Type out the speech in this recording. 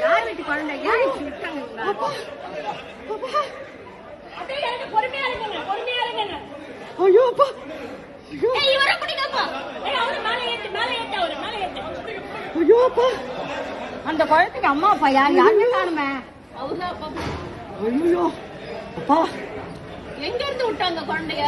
யார் வீட்டு குழந்தை ஏன் விட்டாங்க? ஐயோ அப்பா, ஐயோ அப்பா, அந்த குழந்தைக்கு அம்மா அப்பா யாருமே காணுமே. ஐயோ அப்பா, எங்க இருந்து விட்டாங்க குழந்தைய?